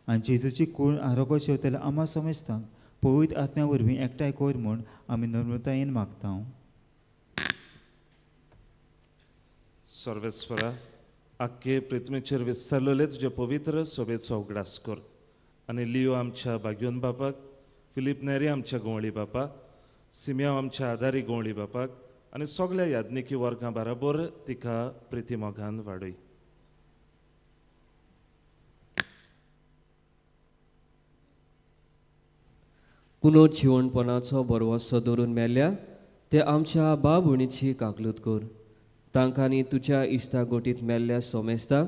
आनी जेजूची कूड आरोग्य शेवतेल्या आमा समेस्तांक पवित्र आत्म्या वरवीं एकठांय कोर म्हूण आमी नम्रतायेन मागता सर्वेस्परा आख्खे पृथ्वीचेर विस्तारलेले तुजे पवित्र सोबेचो उगडास कर आनी लियो आमच्या बाग्योन बापाक फिलीप नेरी आमच्या गोवळी बापाक सिमिया आमच्या आदारी गोवळी बापाक आनी सगळ्या याज्ञिकी वर्गां बरोबर तिका प्रिती मोगान वाडय पुनर्जिवणपणाचो बरवंसो दवरून मेल्ल्या ते आमच्या बा भयणीची काकलूत कर तांकांनी तुज्या इश्टा गोटीत मेल्ल्या सोमेस्ताक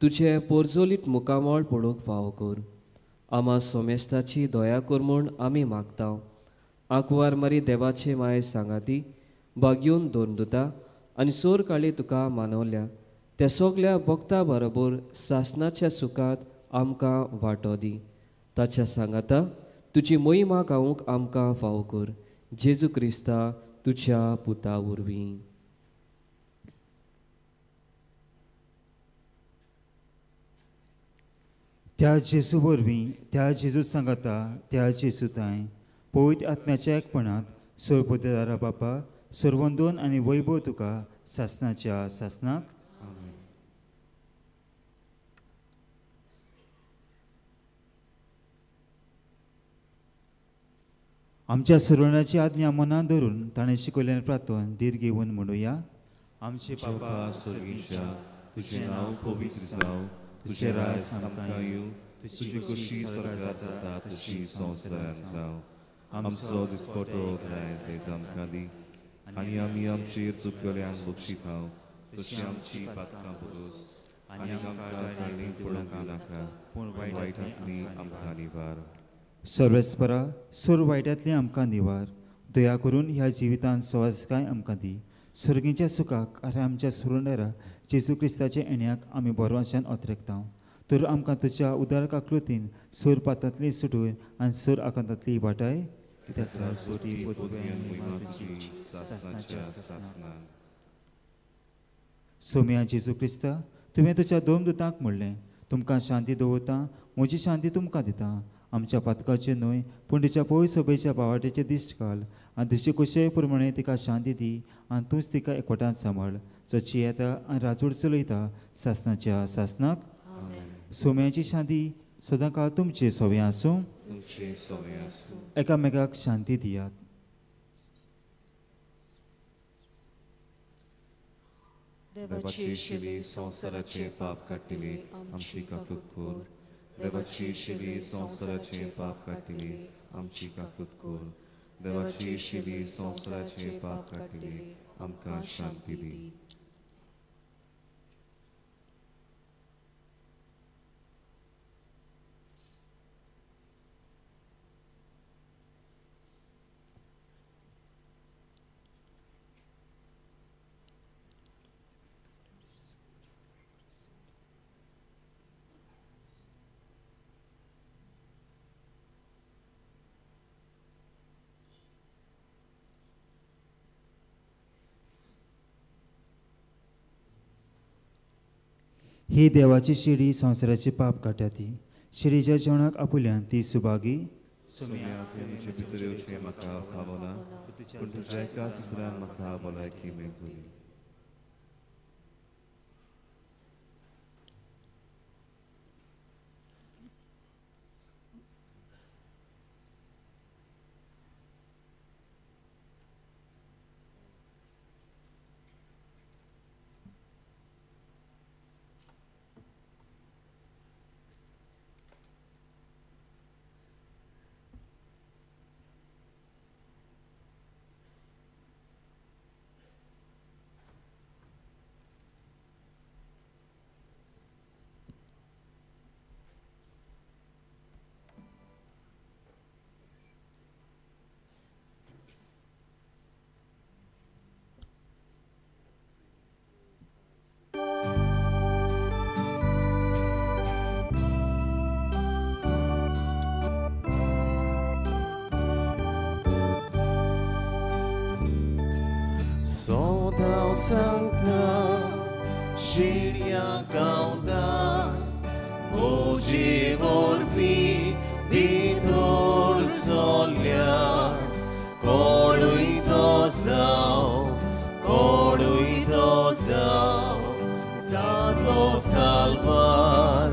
तुजे पोरजोलीत मुकामोळ पडूंक फावो कर आमा सोमेस्ताची दया कर म्हूण आमी मागता आंकवार मारी देवाचे माये सांगाती बाग्योन दोनदुता आनी सोर काळी तुका मानवल्या त्या सगल्या भक्तां बरोबर सासणाच्या सुखांत आमकां वांटो दी. ताच्या सांगाता तुजी मोहिमा गावूंक आमकां फावो कर. जेजू क्रिस्ता तुज्या पुता वरवीं. त्या जेजू वरवीं, त्या जेजू सांगाता, त्या जेजू ताय पवित्र आत्म्याच्या एकपणात सोरपोतेदारा बापा सर्वंदोन आनी वैभव तुका सासनाच्या सासनाक. आमच्या सर्वांची आज्ञा मनात धरून ताणें शिकयलें प्रार्थन धीर घेवन म्हणुया. आमचे बापा स्वर्गीच्या, तुझे नाव पवित्र जावं, तुझे राज आमकां येवं, तुजी कशी स्वर्गात जाता तशी संवसारांत जावं. आमचो दिसपटो आयज आमकां दी, आनी आमी आमचेर चुकल्यांक बक्षितांव, तशी आमची पातकां बरोस, आनी आमकां काळीक पडूंक नाका, पूण वायटांतली आमकां निवार. सर्वेस्परा सोर वायटांतली आमकां निवार. दया करून ह्या जिवितांत सवासकाय आमकां दी. सर्गीच्या सुखाक आरे आमच्या सुरंडरा जेजू क्रिस्ताच्या येण्याक आमी बोरवांच्यान ओतरेकता. तर आमकां तुज्या उदार काकलुतीन सोर पातांतली सुटून आनी सोर आकांतांतली वाटाय. कित्याक रासोटी सोम्या जेजू क्रिस्ता, तुवें तुज्या दोन दुतांक म्हणलें, तुमकां शांती दवरता, म्हजी शांती तुमकां दिता. आमच्या पातकाचे न्हय पूण तुज्या पवित्र सभेच्या बावाटेचे दिश्ट घाल आनी तुजे कुशे प्रमाणे तिका शांती दी आनी तूंच तिका एकवटांत सांबाळ. चडशी येता आनी राजवट चलयता सासनाच्या सासनाक. सोम्याची शांती सदां काळ तुमचे सोवे आसूं. एकामेकाक शांती दियात. देवाची शिली संवसाराचे पाप काडटली आमची काकूत कोर. देवाची शिली संवसाराचे पाप काडटली आमची काकूत कोर. देवाची शिली संवसाराचे पाप काडटली आमकां शांती दी. ही देवाची शिडी संवसाराचे पाप काट्या ती. शिडीच्या जेवणाक आपुल्यान ती सुभागी. तुजे भितर येवचें म्हाका फावना, पूण तुज्या एकाच उतरान म्हाका भलायकी मेळटली. Soldau Sancta, Shiria Gauda, Moji Vorbi, Vitor Solia, Cordui Dosau, Zadlo Salvar,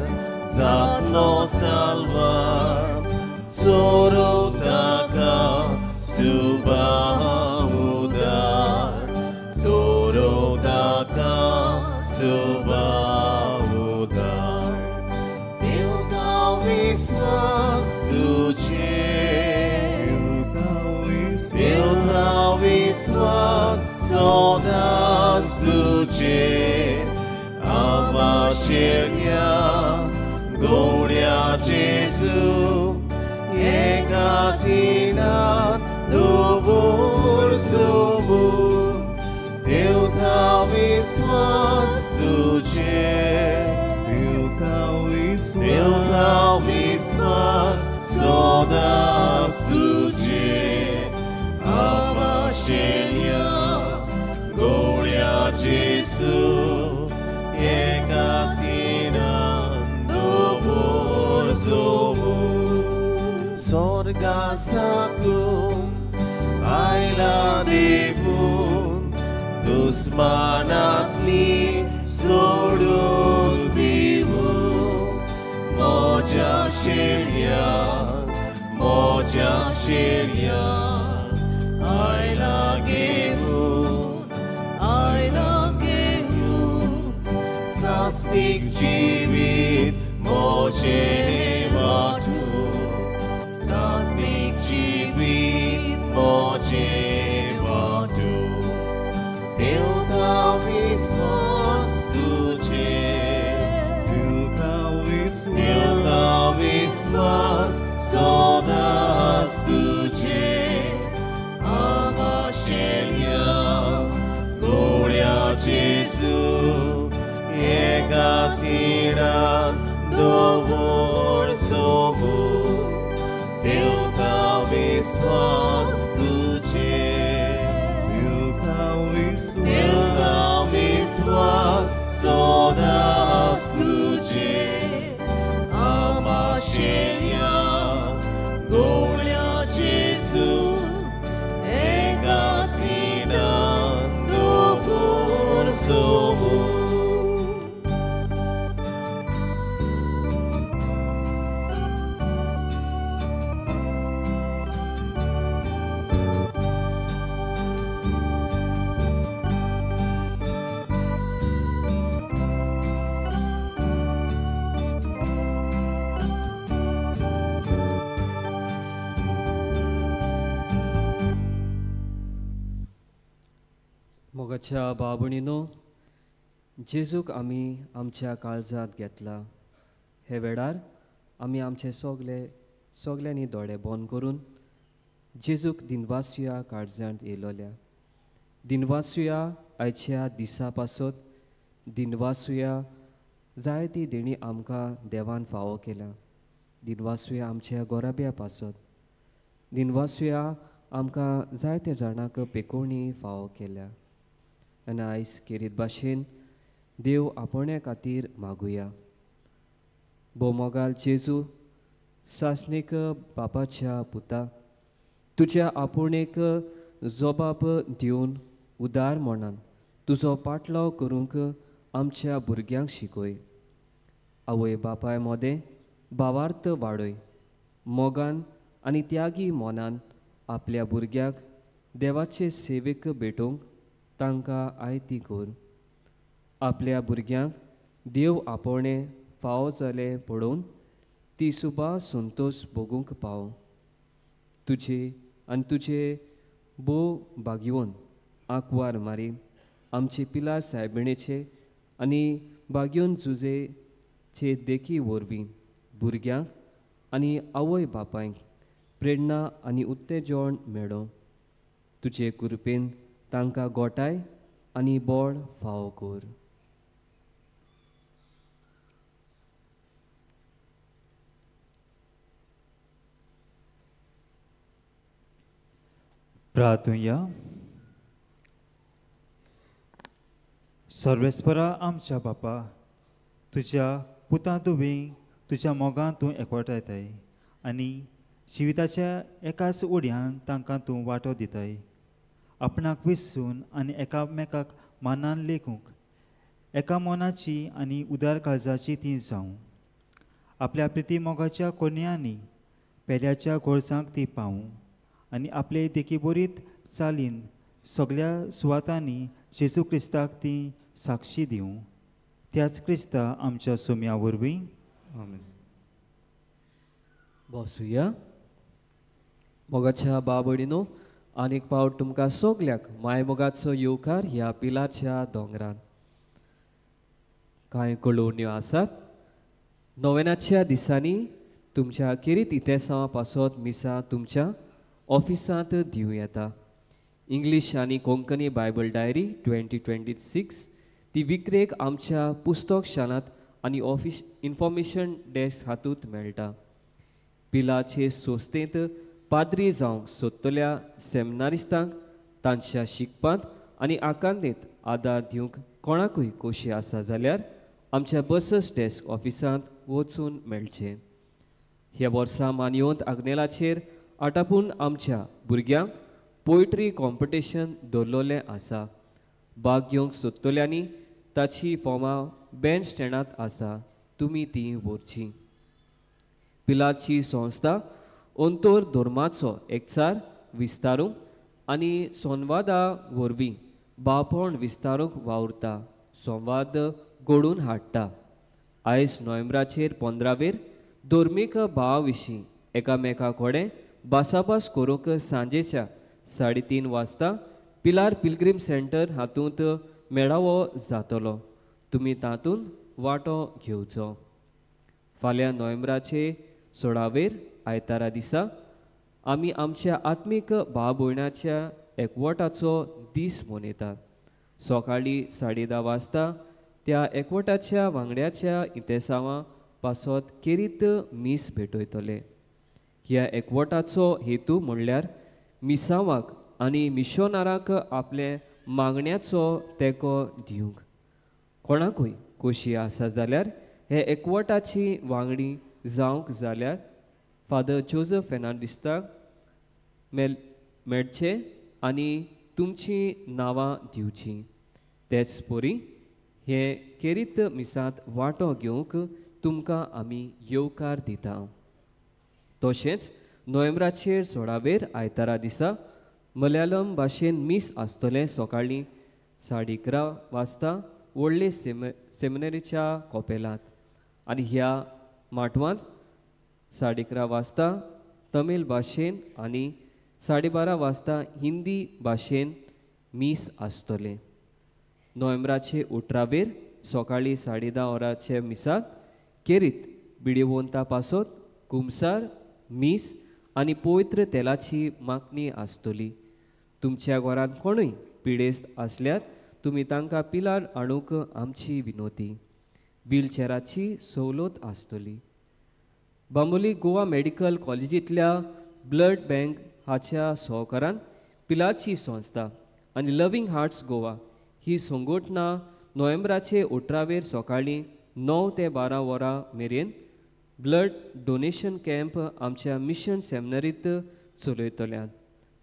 Zoro Daka, Subahudar, eu dau viswas sodas tuce, abasheria, gloria Jesu, ekasinan dovor somu. Eu dau viswas tuce, eu dau विश्वास सदांच तुझे आवाशेल्या गोड्या जेसू एकाच हिणान दवर सोमू स्वर्गा साकून आयला देवून दुस्मानातली सोडून दिवून मोज्या शेल्या आयला घेऊन सास्तिक जीवित मोजे वाटून सास्तिक जीवित मोजे वाटून देवता विश्वास तुझे देवता विश्वास सदांच तुझे आवाशेल्या गोड्या जेसू एकाच हिणान दवर सोमू देवता विश्वास तुझे देवता विश्वास सदांच तुझे आवाशेल्या गोड्या जेसू एकाच हिणान दवर सोमू मोगाच्या बाबणीनो जेजूक आमी आमच्या काळजात घेतला हे वेळार आमी आमचे सगल्यांनी दोळे बंद करून जेजूक दिनवासुया काळजांत येयलोल्या दिनवासुया आयच्या दिसा पासत दिनवासुया जायती देणी आमकां देवान फावो केल्या दिनवासुया आमच्या गोराब्या पासत दिनवासुया आमकां जायत्या जाणांक पेकोवणी फावो केल्या आनी आयज केरीत भाशेन देव आपणे खातीर मागुया बोमोगाल जेजू सासणेक बापाच्या पुता तुज्या आपुणेक जबाब दिवन उदार म्हणून तुजो पाटलाव करूंक आमच्या भुरग्यांक शिकय आवय बापाय मोदें भावार्थ वाडय मोगान आनी त्यागी मोनान आपल्या भुरग्याक देवाचे सेवेक भेटोवंक तांकां आयती कर आपल्या भुरग्यांक देव आपणे फावो जाले पळोवन ती सुबा संतोश भोगूंक पाव तुजे बो बागिवोन आंकवार मारी आमचे पिलार सायबिणेचे आनी बागियोन जुजेचे देखी वरवीं भुरग्यांक आनी आवय बापायक प्रेरणा आनी उत्तेजन मेळो तुजे कृपेन तांकां गोटाय आनी बोड फावो कर प्रार्थुया सर्वेस्परा आमच्या बापा तुज्या पुतां तुवें तुज्या मोगान तूं एकवटायताय आनी जिविताच्या एकाच ओडयान तांकां तूं वांटो दिताय आपणाक विसरून आनी एकामेकाक मानान लेखूंक एका मोनाची आनी उदार काळजाची ती जावं आपल्या प्रिती मोगाच्या कोणयांनी पेल्याच्या गोरजांक ती पावूं आनी आपले देखी बरीत चालीन सगळ्या सुवातांनी जेजू क्रिस्ताक ती साक्षी दिवं त्याच क्रिस्ता आमच्या सोम्या वरवीं आमेन बसूया मोगाच्या बाबडीनो आनीक पावट तुमकां सगल्याक मायमोगाचो येवकार ह्या पिलाच्या दोंगरान कांय कळोवण्यो आसात नोवेनाच्या दिसांनी तुमच्या किरीत इतेसां पासत मिसां तुमच्या ऑफिसांत दिवं येता इंग्लीश आनी कोंकणी बायबल डायरी 2026 ती विक्रेक आमच्या पुस्तक शालांत आनी ऑफिस इन्फॉर्मेशन डेस्क हातूंत मेळटा पिलाचे सोस्तेंत पाद्री जावंक सोदतल्या सेमिनारिस्तांक तांच्या शिकपांत आनी आकांदेंत आदार दिवंक कोणाकूय खोशी आसा जाल्यार आमच्या बसस डेस्क ऑफिसांत वचून मेळचें. ह्या वर्सा मानवंत आग्नेलाचेर आटापून आमच्या भुरग्यांक पोयट्री कॉम्पिटिशन दवरलेलें आसा. भाग घेवंक सोदतल्यांनी ताची फॉर्मां बँड स्टँडांत आसा, तुमी तीं व्हरचीं. पिलाची संस्था अंतोर धर्माचो एकचार विस्तारूंक आनी संवादा वरवीं भावपण विस्तारूंक वावुरता, संवाद घडोवन हाडटा. आयज नोव्हेंबराचेर 15 धर्मीक भावा विशीं एकामेका कडेन भासाभास करूंक सांजेच्या 3:30 वाजता पिलार पिलग्रीम सेंटर हातूंत मेळावो जातलो. तुमी तातूंत वांटो घेवचो. फाल्यां नोव्हेंबराचे 16 आयतारा दिसा आमी आमच्या आत्मीक भाव भयणाच्या एकवटाचो दीस मनयतात. सकाळीं 10:30 वाजता त्या एकवटाच्या वांगड्याच्या इतेसांवा पासत केरीत मीस भेटयतले. ह्या एकवटाचो हेतू म्हणल्यार मिसावांक आनी मिशोनारांक आपले मागण्याचो तेंको दिवंक. कोणाकूय खोशी आसा जाल्यार हे एकवटाची वांगडी जावंक जाल्यार फादर जोझफ फेर्नांडिस्ताक मेळचें आनी तुमचीं नांवां दिवचीं. तेच परी हे केरीत मिसांत वांटो घेवंक तुमकां आमी येवकार दिता. तशेंच नोव्हेंबराचेर 16 आयतारा दिसा मलयालम भाशेन मीस आसतलें. सकाळीं 11:30 वाजता व्हडले सेमिनरीच्या कोपेलांत आनी ह्या माटवांत 11:30 वाजता तमीळ भाशेन आनी 12:30 वाजता हिंदी भाशेन मीस आसतले. नोव्हेंबराचे 18 सकाळीं 10:30 वरांचे मिसांत केरीत बिडिवंता पासत कुमसार मीस आनी पवित्र तेलाची मागणी आसतली. तुमच्या घरांत कोणूय पिडेस्त आसल्यार तुमी तांकां पिलार हाडूंक आमची विनोती. व्हीलचॅराची सवलत आसतली. Bambolim Goa medical कॉलेजींतल्या blood bank हाच्या सहकारान पिलारची संस्था आनी लविंग हार्ट्स गोवा ही संघटना नोव्हेंबराचे 18 सकाळीं 9 ते 12 वरां मेरेन ब्लड डोनेशन कॅम्प आमच्या मिशन सेमिनरींत चलयतल्यात.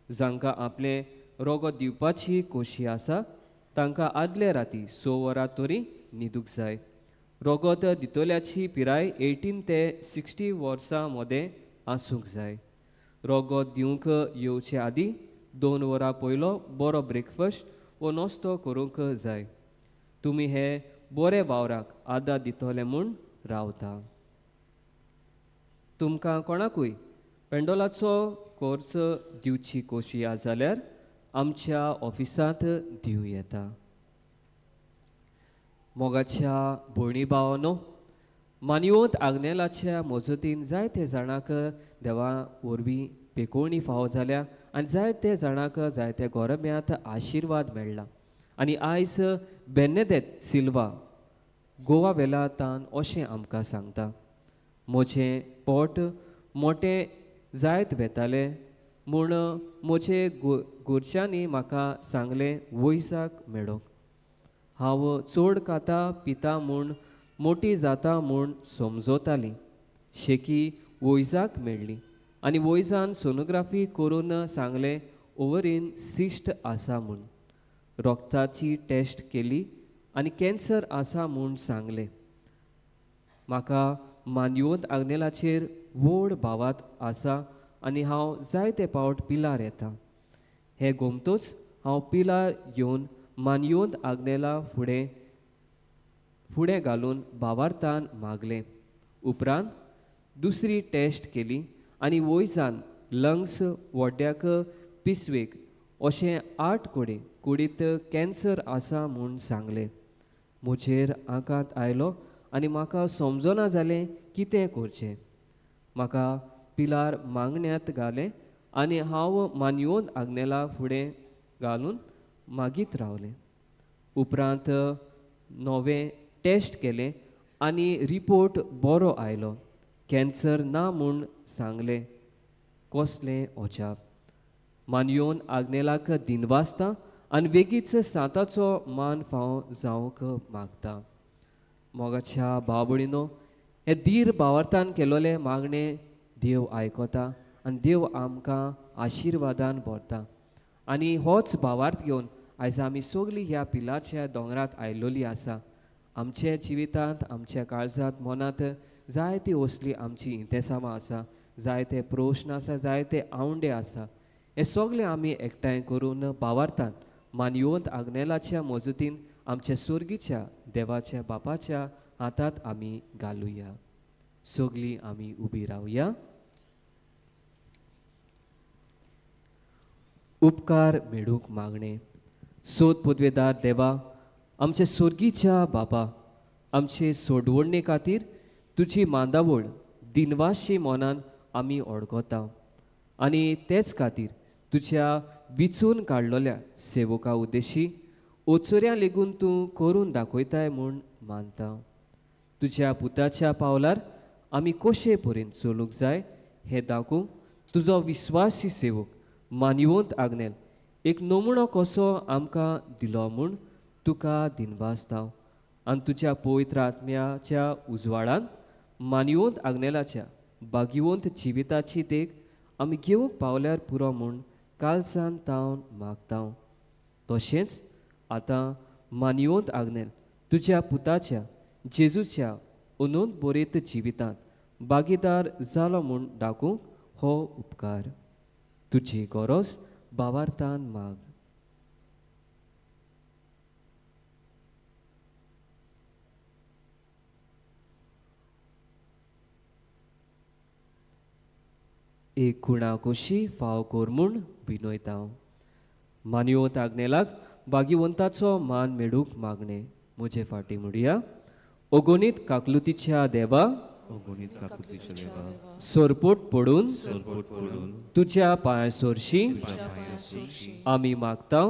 जांकां आपलें रगत दिवपाची खोशी आसा तांकां आदले राती 6 वरां तरी न्हिदूंक जाय. रगत दितल्याची पिराय 18 ते 60 वर्सां मदें आसूंक जाय. रगत दिवंक येवचे आदीं 2 वरां पयलो बरो ब्रेकफास्ट वो नास्तो करूंक जाय. तुमी हे बरे वावराक आदार दितले म्हूण रावता. तुमकां कोणाकूय पेंडोलाचो कोर्स दिवची खोशी आसा जाल्यार आमच्या ऑफिसांत दिवं येता. मोगाच्या भयणी भावांनो, मानिवंत आग्नेलाच्या मजतीन जायते जाणांक देवा वरवीं पेकोवणी फावो जाल्या आनी जायते जाणांक जायते गोरब्यांत आशिर्वाद मेळ्ळा. आनी आयज बेनेदेत सिल्वा गोवा वेलांतान अशें आमकां सांगता, म्हजें पोट मोटें जायत वेतालें म्हूण म्हजे घरच्यांनी म्हाका सांगलें वयसाक मेळोंक. हांव चड खाता पिता म्हूण मोटी जाता म्हूण समजतालीं. शेकी वयजाक मेळ्ळी आनी वयजान सोनोग्राफी करून सांगलें ओवरीन सिस्ट आसा म्हूण. रोगताची टेस्ट केली आनी कॅन्सर आसा म्हूण सांगलें. म्हाका मानवंत आग्नेलाचेर व्हड भावात आसा आनी हांव जायते पावट पिलार येता. हे गोमतूच हांव पिलार घेवन मानवंत आग्नेला फुडें घालून भावार्थान मागलें. उपरांत दुसरी टेस्ट केली आनी वयजान लंग्स वड्ड्याक पिसवेक अशें 8 कुडींत कॅन्सर आसा म्हूण सांगलें. म्हजेर आकांत आयलो आनी म्हाका समजना जालें कितें करचें. म्हाका पिलार मागण्यांत घालें आनी हांव मानवंत आग्नेला फुडें घालून मागीत रावलें. उपरांत नवें टेस्ट केलें आनी रिपोर्ट बरो आयलो. कॅन्सर ना म्हूण सांगले कसलें ओजाप मान येवन आग्नेलाक दिनवासता आनी बेगीच साताचो मान फाव जावंक मागता मोगाच्या भाव भयणीनो हे धीर भावार्थान केलोले मागणे देव आयकता आनी देव आमकां आशिर्वादान भरता आनी होच भावार्थ घेवन आयज आमी सगळीं ह्या पिलाच्या दोंगरांत आयिल्लोलीं आसा आमच्या जिवितांत आमच्या काळजांत मनांत जायतीं असलीं आमची इंतेसामां आसा जायते प्रश्न आसा जायते आवंडे आसा हे सगळे आमी एकठांय करून भावार्थान मानयोंत आग्नेलाच्या मजतीन आमच्या सुर्गीच्या देवाच्या बापाच्या हातांत आमी घालुया सगळीं आमी उबी रावया उपकार मेळूंक मागणे सोद पदवेदार देवा आमच्या सुर्गीच्या बापा आमचे सोडवणे खातीर तुजी मांदावळ दिनवाशी मनान आमी ओळखता आनी तेच खातीर तुज्या विचून काडलोल्या सेवका उद्देशी ओचोऱ्या लेगून तूं करून दाखयताय म्हूण मानता तुज्या पुताच्या पावलार आमी कशे परेन चलूंक जाय हें दाखोवंक तुजो विस्वासी सेवक मानयोंत आग्नेल एक नमुनो कसो आमकां दिलो म्हूण तुका दिनवासता आनी तुज्या पवित्र आत्म्याच्या उजवाडान मानयोंत आग्नेलाच्या बागिवंत जिविताची देख आमी घेवंक पावल्यार पुरो म्हूण कालसान तावन मागता तशेंच आतां मानयोंत आग्नेल तुज्या पुताच्या जेजूच्या अनंत बरेत जिवितांत भागीदार जालो म्हूण दाखोवंक हो उपकार तुजी गरज भावार्थान माग एक खुणा कशी फाव कोर म्हूण विनयता मानयोंत आग्नेलाक भागिवंताचो मान मेळूंक मागणे म्हजे फाटी म्हणुया ओगोनीत काकलुतीच्या देवा अगणित काकुतीच्या देवा सोरपोट पडून पडून तुझ्या पांया सोरशी आमी मागता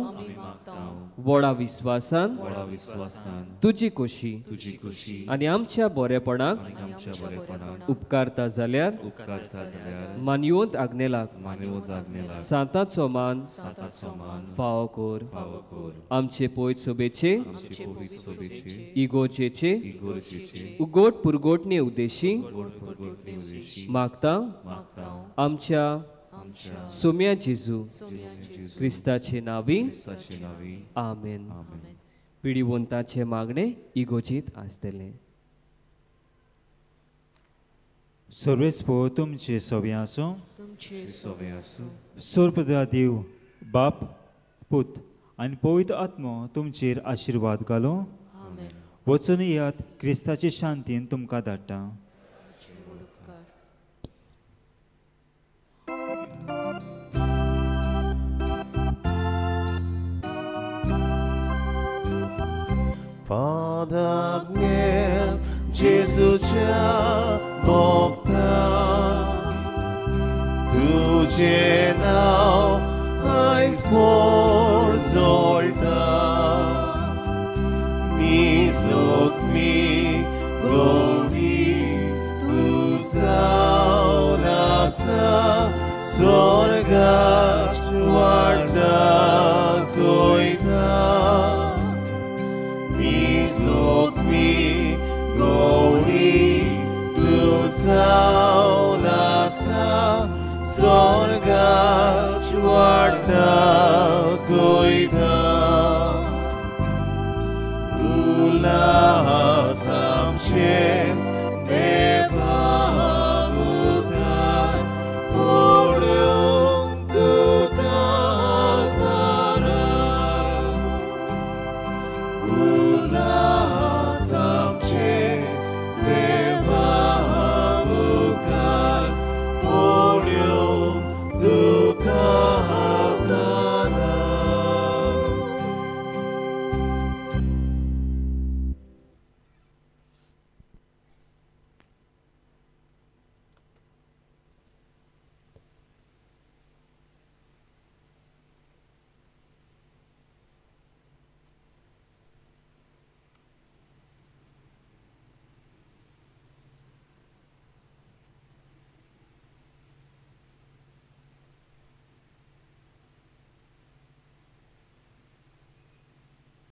व्हडा विश्वासान तुजी खोशी आनी आमच्या बरेपणाक उपकारता जाल्यार मानयोंत आग्नेलाक सांताचो मान फाव कोर आमचे पयत सोबेचे इगोचेचे उगोट पुरगोटणे उद्देशी मागता आमच्या सोम्या जेजू क्रिस्ताचे नावी आमेन पिढीवंताचे मागणे इगोजीत आसतले सर्वेस्पो तुमचे सोवे आसूं सोरपदा देव बाप पूत आनी पवित्र आत्मो तुमचेर आशिर्वाद घालो वचून यात क्रिस्ताचे शांतीन तुमकां धाडटा Padagniel Jezucia Bogta Tudzie nau Ais por zolta Mi zot mi govi Tu saunasa So